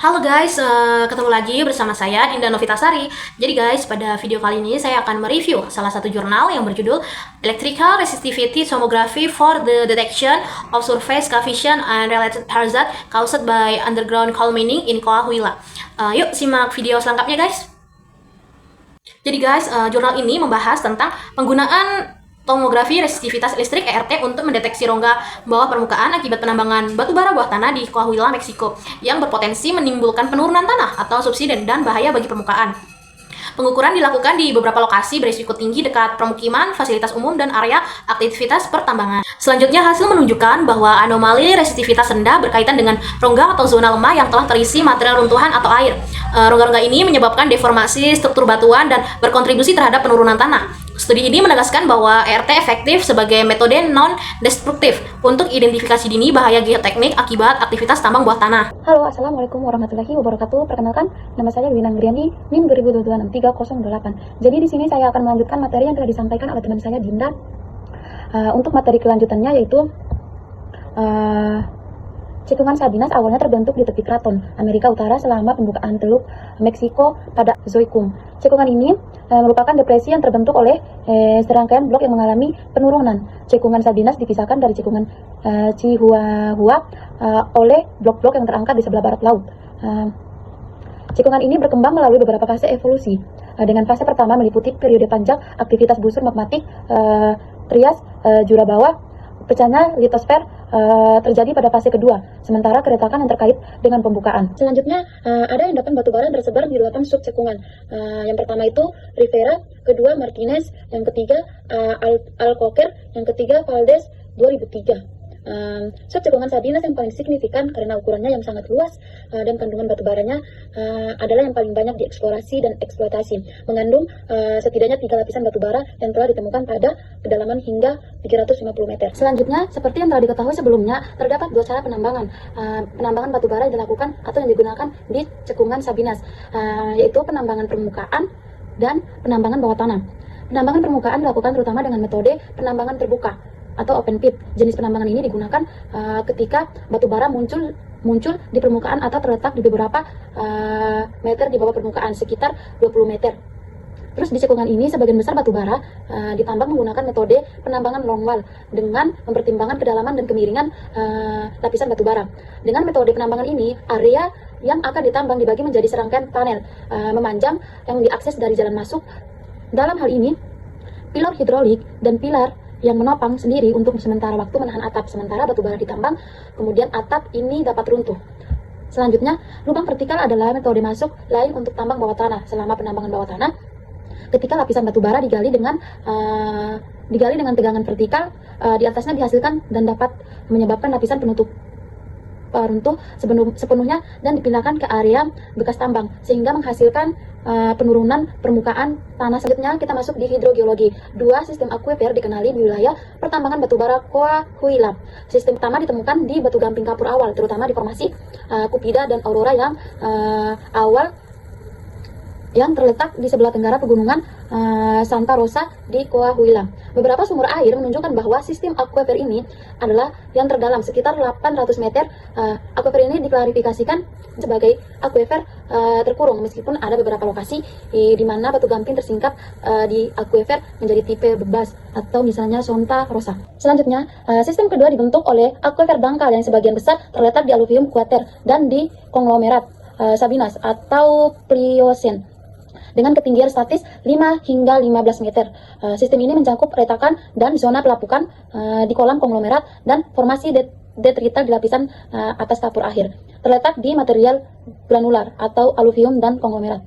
Halo guys, ketemu lagi bersama saya Dinda Novitasari. Jadi guys, pada video kali ini saya akan mereview salah satu jurnal yang berjudul Electrical Resistivity Tomography for the Detection of Surface Coefficient and Related Hazard Caused by Underground Coal Mining in Coahuila. Yuk simak video selengkapnya guys. Jadi guys, jurnal ini membahas tentang penggunaan tomografi resistivitas listrik ERT untuk mendeteksi rongga bawah permukaan akibat penambangan batu bara bawah tanah di Coahuila, Meksiko yang berpotensi menimbulkan penurunan tanah atau subsiden dan bahaya bagi permukaan. Pengukuran dilakukan di beberapa lokasi berisiko tinggi dekat permukiman, fasilitas umum, dan area aktivitas pertambangan. Selanjutnya, hasil menunjukkan bahwa anomali resistivitas rendah berkaitan dengan rongga atau zona lemah yang telah terisi material runtuhan atau air. Rongga-rongga ini menyebabkan deformasi struktur batuan dan berkontribusi terhadap penurunan tanah. Studi ini menegaskan bahwa ERT efektif sebagai metode non-destruktif untuk identifikasi dini bahaya geoteknik akibat aktivitas tambang bawah tanah. Halo, Assalamualaikum warahmatullahi wabarakatuh. Perkenalkan, nama saya Dwi Nanggriani, NIM 20226308. Jadi di sini saya akan melanjutkan materi yang telah disampaikan oleh teman saya Dinda. Untuk materi kelanjutannya yaitu cekungan Sabinas awalnya terbentuk di tepi Kraton, Amerika Utara selama pembukaan Teluk Meksiko pada Zoikum. Cekungan ini merupakan depresi yang terbentuk oleh serangkaian blok yang mengalami penurunan. Cekungan Sabinas dipisahkan dari cekungan Chihuahua oleh blok-blok yang terangkat di sebelah barat laut. Cekungan ini berkembang melalui beberapa fase evolusi. Dengan fase pertama meliputi periode panjang aktivitas busur magmatik Trias Jura bawah. Pecahnya litosfer terjadi pada fase kedua, sementara keretakan yang terkait dengan pembukaan. Selanjutnya, ada endapan batu bara yang tersebar di 8 sub cekungan. Yang pertama itu Rivera, kedua Martinez, yang ketiga Alcocer, yang ketiga Valdez 2003. Sub cekungan Sabinas yang paling signifikan karena ukurannya yang sangat luas dan kandungan batu baranya adalah yang paling banyak dieksplorasi dan eksploitasi, mengandung setidaknya 3 lapisan batu bara yang telah ditemukan pada kedalaman hingga 350 meter. Selanjutnya, seperti yang telah diketahui sebelumnya, terdapat 2 cara penambangan. Penambangan batu bara yang dilakukan atau yang digunakan di cekungan Sabinas, yaitu penambangan permukaan dan penambangan bawah tanah. Penambangan permukaan dilakukan terutama dengan metode penambangan terbuka atau open pit. Jenis penambangan ini digunakan ketika batu bara muncul di permukaan atau terletak di beberapa meter di bawah permukaan, sekitar 20 meter. Terus di cekungan ini sebagian besar batu bara ditambang menggunakan metode penambangan longwall dengan mempertimbangkan kedalaman dan kemiringan lapisan batu bara. Dengan metode penambangan ini, area yang akan ditambang dibagi menjadi serangkaian panel memanjang yang diakses dari jalan masuk. Dalam hal ini, pilar hidrolik dan pilar yang menopang sendiri untuk sementara waktu menahan atap sementara batu bara ditambang, kemudian atap ini dapat runtuh. Selanjutnya, lubang vertikal adalah metode masuk lain untuk tambang bawah tanah. Selama penambangan bawah tanah, ketika lapisan batu bara digali dengan tegangan vertikal, di atasnya dihasilkan dan dapat menyebabkan lapisan penutup runtuh sepenuhnya dan dipindahkan ke area bekas tambang sehingga menghasilkan penurunan permukaan tanah. Selanjutnya kita masuk di hidrogeologi. 2 sistem akuifer dikenali di wilayah pertambangan batubara Coahuila. Sistem pertama ditemukan di batu gamping kapur awal, terutama di formasi Cupida dan Aurora yang terletak di sebelah tenggara pegunungan Santa Rosa di Coahuila. Beberapa sumber air menunjukkan bahwa sistem akuifer ini adalah yang terdalam, sekitar 800 meter. Akuifer ini diklarifikasikan sebagai akuifer terkurung, meskipun ada beberapa lokasi di mana batu gamping tersingkap di akuifer menjadi tipe bebas atau misalnya Santa Rosa. Selanjutnya, sistem kedua dibentuk oleh akuifer dangkal yang sebagian besar terletak di aluvium kuater dan di konglomerat Sabinas atau Pliocene dengan ketinggian statis 5 hingga 15 meter. Sistem ini mencakup retakan dan zona pelapukan di kolam konglomerat dan formasi detrital di lapisan atas kapur akhir, terletak di material granular atau aluvium dan konglomerat.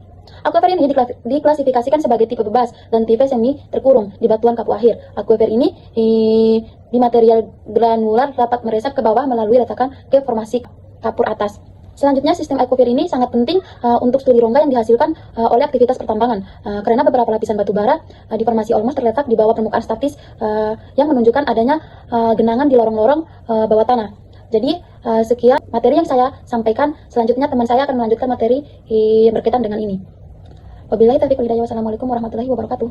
Akuifer ini diklasifikasikan sebagai tipe bebas dan tipe semi terkurung di batuan kapur akhir. Akuifer ini di material granular dapat meresap ke bawah melalui retakan ke formasi kapur atas. Selanjutnya, sistem akuifer ini sangat penting untuk studi rongga yang dihasilkan oleh aktivitas pertambangan karena beberapa lapisan batu bara di formasi Olmos terletak di bawah permukaan statis yang menunjukkan adanya genangan di lorong-lorong bawah tanah. Jadi sekian materi yang saya sampaikan. Selanjutnya teman saya akan melanjutkan materi yang berkaitan dengan ini. Wabillahi taufiq wal hidayah. Wassalamualaikum warahmatullahi wabarakatuh.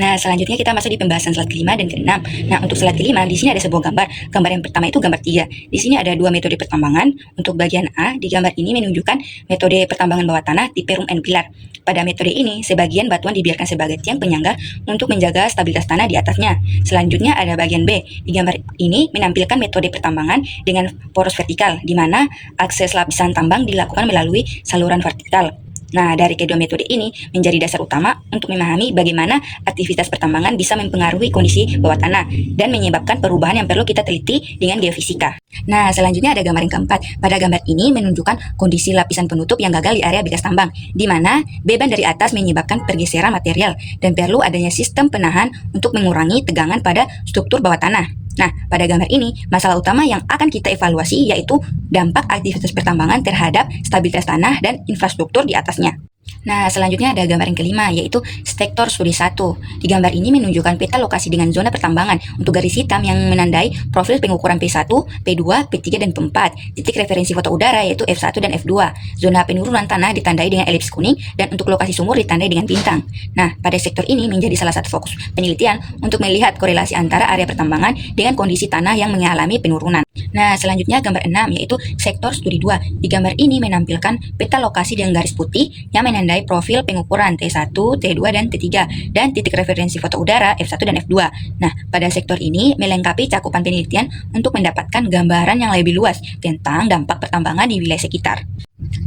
Nah, selanjutnya kita masuk di pembahasan slide kelima dan keenam. Nah, untuk slide kelima, di sini ada sebuah gambar. Gambar yang pertama itu gambar 3. Di sini ada dua metode pertambangan. Untuk bagian A, di gambar ini menunjukkan metode pertambangan bawah tanah tipe room and pillar. Pada metode ini, sebagian batuan dibiarkan sebagai tiang penyangga untuk menjaga stabilitas tanah di atasnya. Selanjutnya ada bagian B. Di gambar ini menampilkan metode pertambangan dengan poros vertikal, di mana akses lapisan tambang dilakukan melalui saluran vertikal. Nah, dari kedua metode ini menjadi dasar utama untuk memahami bagaimana aktivitas pertambangan bisa mempengaruhi kondisi bawah tanah dan menyebabkan perubahan yang perlu kita teliti dengan geofisika. Nah, selanjutnya ada gambar yang keempat. Pada gambar ini menunjukkan kondisi lapisan penutup yang gagal di area bekas tambang, di mana beban dari atas menyebabkan pergeseran material dan perlu adanya sistem penahan untuk mengurangi tegangan pada struktur bawah tanah. Nah, pada gambar ini, masalah utama yang akan kita evaluasi yaitu dampak aktivitas pertambangan terhadap stabilitas tanah dan infrastruktur di atasnya. Nah, selanjutnya ada gambar yang kelima, yaitu sektor studi 1. Di gambar ini menunjukkan peta lokasi dengan zona pertambangan untuk garis hitam yang menandai profil pengukuran P1, P2, P3, dan P4. Titik referensi foto udara yaitu F1 dan F2. Zona penurunan tanah ditandai dengan elips kuning, dan untuk lokasi sumur ditandai dengan bintang. Nah, pada sektor ini menjadi salah satu fokus penelitian untuk melihat korelasi antara area pertambangan dengan kondisi tanah yang mengalami penurunan. Nah, selanjutnya gambar 6, yaitu sektor studi 2. Di gambar ini menampilkan peta lokasi dengan garis putih yang menandai profil pengukuran T1, T2, dan T3, dan titik referensi foto udara F1 dan F2. Nah, pada sektor ini melengkapi cakupan penelitian untuk mendapatkan gambaran yang lebih luas tentang dampak pertambangan di wilayah sekitar.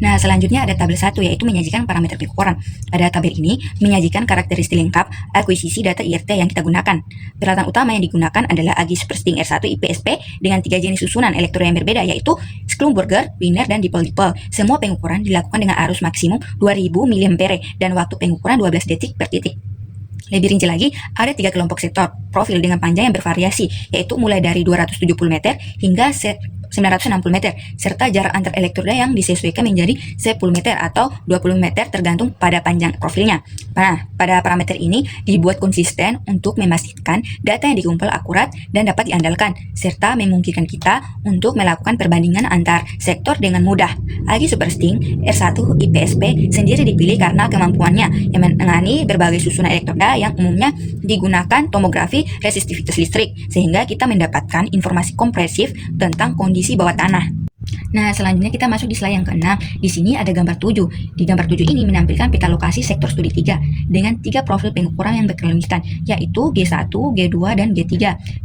Nah, selanjutnya ada tabel 1, yaitu menyajikan parameter pengukuran. Pada tabel ini menyajikan karakteristik lengkap akuisisi data IRT yang kita gunakan. Peralatan utama yang digunakan adalah Agi Supersting R1 IPSP dengan 3 jenis susunan elektroda yang berbeda, yaitu Schlumberger, Wiener, dan dipole-dipole. Semua pengukuran dilakukan dengan arus maksimum 2000 mA dan waktu pengukuran 12 detik per titik. Lebih rinci lagi, ada 3 kelompok sektor profil dengan panjang yang bervariasi, yaitu mulai dari 270 meter hingga 960 meter, serta jarak antar elektroda yang disesuaikan menjadi 10 meter atau 20 meter tergantung pada panjang profilnya. Nah, pada parameter ini dibuat konsisten untuk memastikan data yang dikumpul akurat dan dapat diandalkan, serta memungkinkan kita untuk melakukan perbandingan antar sektor dengan mudah. Agi Supersting R1 IPSP sendiri dipilih karena kemampuannya yang menangani berbagai susunan elektroda yang umumnya digunakan tomografi resistivitas listrik, sehingga kita mendapatkan informasi kompresif tentang kondisi bawah tanah. Nah, selanjutnya kita masuk di slide yang ke-6. Di sini ada gambar 7. Di gambar 7 ini menampilkan peta lokasi sektor studi 3 dengan 3 profil pengukuran yang berkelanjutan, yaitu G1, G2, dan G3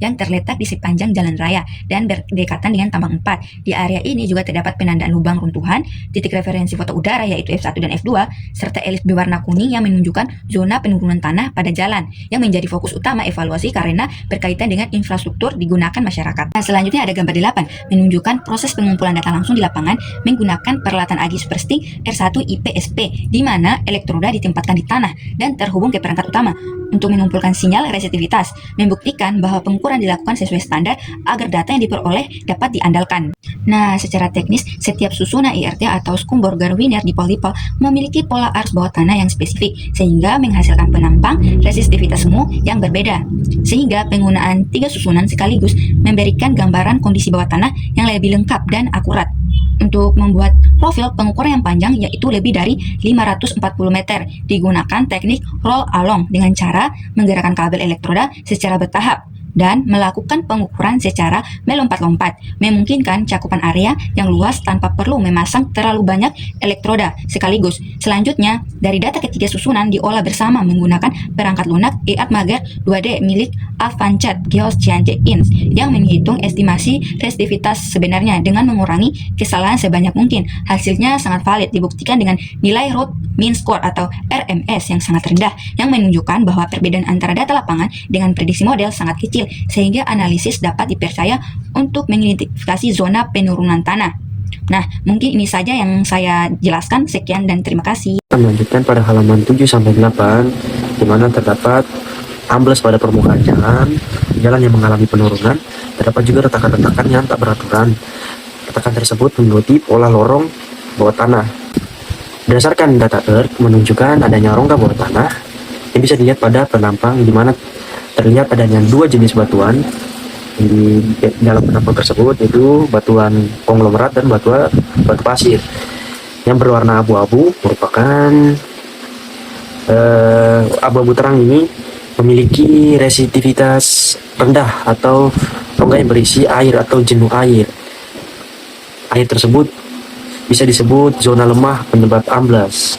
yang terletak di sepanjang jalan raya dan berdekatan dengan tambang 4. Di area ini juga terdapat penandaan lubang runtuhan, titik referensi foto udara yaitu F1 dan F2, serta elips berwarna kuning yang menunjukkan zona penurunan tanah pada jalan yang menjadi fokus utama evaluasi karena berkaitan dengan infrastruktur digunakan masyarakat. Nah, selanjutnya ada gambar 8 menunjukkan proses pengumpulan data langsung di lapangan menggunakan peralatan Agi Supersting R1 IPSP, di mana elektroda ditempatkan di tanah dan terhubung ke perangkat utama untuk mengumpulkan sinyal resetivitas, membuktikan bahwa pengukuran dilakukan sesuai standar agar data yang diperoleh dapat diandalkan. Nah, secara teknis, setiap susunan IRT atau Schlumberger, Wiener, dipole-dipole memiliki pola arus bawah tanah yang spesifik, sehingga menghasilkan penampang resetivitas semu yang berbeda. Sehingga penggunaan 3 susunan sekaligus memberikan gambaran kondisi bawah tanah yang lebih lengkap dan akurat. Untuk membuat profil pengukuran yang panjang, yaitu lebih dari 540 meter, digunakan teknik roll along dengan cara menggerakkan kabel elektroda secara bertahap dan melakukan pengukuran secara melompat-lompat, memungkinkan cakupan area yang luas tanpa perlu memasang terlalu banyak elektroda sekaligus. Selanjutnya, dari data ketiga susunan diolah bersama menggunakan perangkat lunak IATMAGER 2D milik Advanced Geoscience Inc. yang menghitung estimasi resetivitas sebenarnya dengan mengurangi kesalahan sebanyak mungkin. Hasilnya sangat valid, dibuktikan dengan nilai root mean score atau RMS yang sangat rendah, yang menunjukkan bahwa perbedaan antara data lapangan dengan prediksi model sangat kecil, sehingga analisis dapat dipercaya untuk mengidentifikasi zona penurunan tanah. Nah, mungkin ini saja yang saya jelaskan. Sekian dan terima kasih. Kita melanjutkan pada halaman 7-8, di mana terdapat ambles pada permukaan jalan yang mengalami penurunan. Terdapat juga retakan-retakan yang tak beraturan. Retakan tersebut mengikuti pola lorong bawah tanah. Berdasarkan data Earth menunjukkan adanya rongga bawah tanah yang bisa dilihat pada penampang, di mana terlihat adanya 2 jenis batuan di dalam penambang tersebut, yaitu batuan konglomerat dan batu pasir yang berwarna abu-abu. Merupakan abu-abu terang ini memiliki resistitivitas rendah atau rongga yang berisi air atau jenuh air. Air tersebut bisa disebut zona lemah penyebab amblas.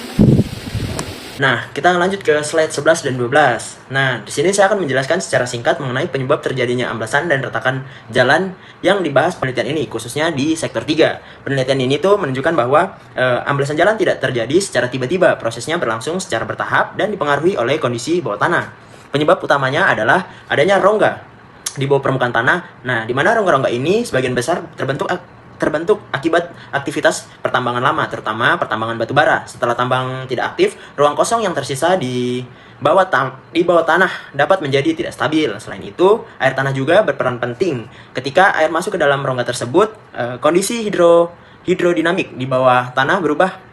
Nah, kita lanjut ke slide 11 dan 12. Nah, di sini saya akan menjelaskan secara singkat mengenai penyebab terjadinya amblasan dan retakan jalan yang dibahas penelitian ini, khususnya di sektor 3. Penelitian ini tuh menunjukkan bahwa amblasan jalan tidak terjadi secara tiba-tiba, prosesnya berlangsung secara bertahap dan dipengaruhi oleh kondisi bawah tanah. Penyebab utamanya adalah adanya rongga di bawah permukaan tanah. Nah, di mana rongga-rongga ini sebagian besar terbentuk akibat aktivitas pertambangan lama, terutama pertambangan batu bara. Setelah tambang tidak aktif, ruang kosong yang tersisa di bawah tanah dapat menjadi tidak stabil. Selain itu, air tanah juga berperan penting. Ketika air masuk ke dalam rongga tersebut, kondisi hidrodinamik di bawah tanah berubah.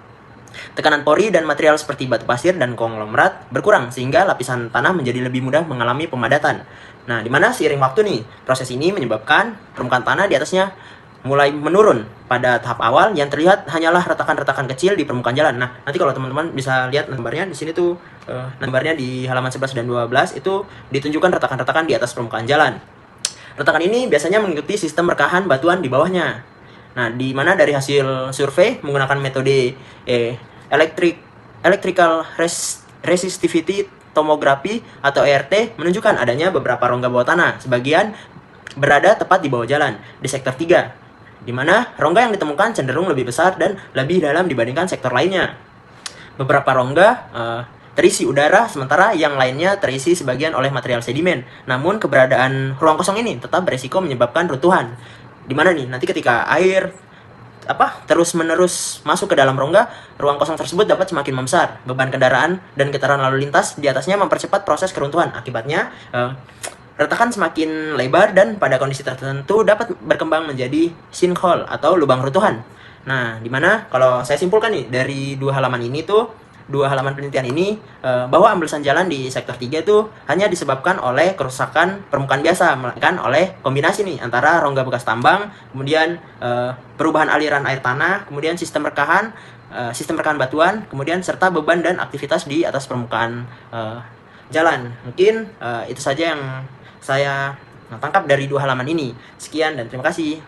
Tekanan pori dan material seperti batu pasir dan konglomerat berkurang, sehingga lapisan tanah menjadi lebih mudah mengalami pemadatan. Nah, di mana seiring waktu nih, proses ini menyebabkan permukaan tanah di atasnya mulai menurun. Pada tahap awal yang terlihat hanyalah retakan-retakan kecil di permukaan jalan. Nah, nanti kalau teman-teman bisa lihat gambarnya di sini tuh, gambarnya di halaman 11 dan 12 itu ditunjukkan retakan-retakan di atas permukaan jalan. Retakan ini biasanya mengikuti sistem rekahan batuan di bawahnya. Nah, di mana dari hasil survei menggunakan metode electrical resistivity tomography atau ERT menunjukkan adanya beberapa rongga bawah tanah, sebagian berada tepat di bawah jalan di sektor 3. Di mana rongga yang ditemukan cenderung lebih besar dan lebih dalam dibandingkan sektor lainnya. Beberapa rongga terisi udara, sementara yang lainnya terisi sebagian oleh material sedimen. Namun keberadaan ruang kosong ini tetap beresiko menyebabkan runtuhan. Di mana nih nanti ketika air terus-menerus masuk ke dalam rongga, ruang kosong tersebut dapat semakin membesar. Beban kendaraan dan getaran lalu lintas di atasnya mempercepat proses keruntuhan. Akibatnya retakan semakin lebar dan pada kondisi tertentu dapat berkembang menjadi sinkhole atau lubang runtuhan. Nah, dimana kalau saya simpulkan nih dari dua halaman penelitian ini, bahwa amblesan jalan di sektor 3 itu hanya disebabkan oleh kerusakan permukaan biasa, melainkan oleh kombinasi nih antara rongga bekas tambang, kemudian perubahan aliran air tanah, kemudian sistem rekahan batuan, kemudian serta beban dan aktivitas di atas permukaan jalan. Mungkin itu saja yang saya tangkap dari dua halaman ini. Sekian dan terima kasih.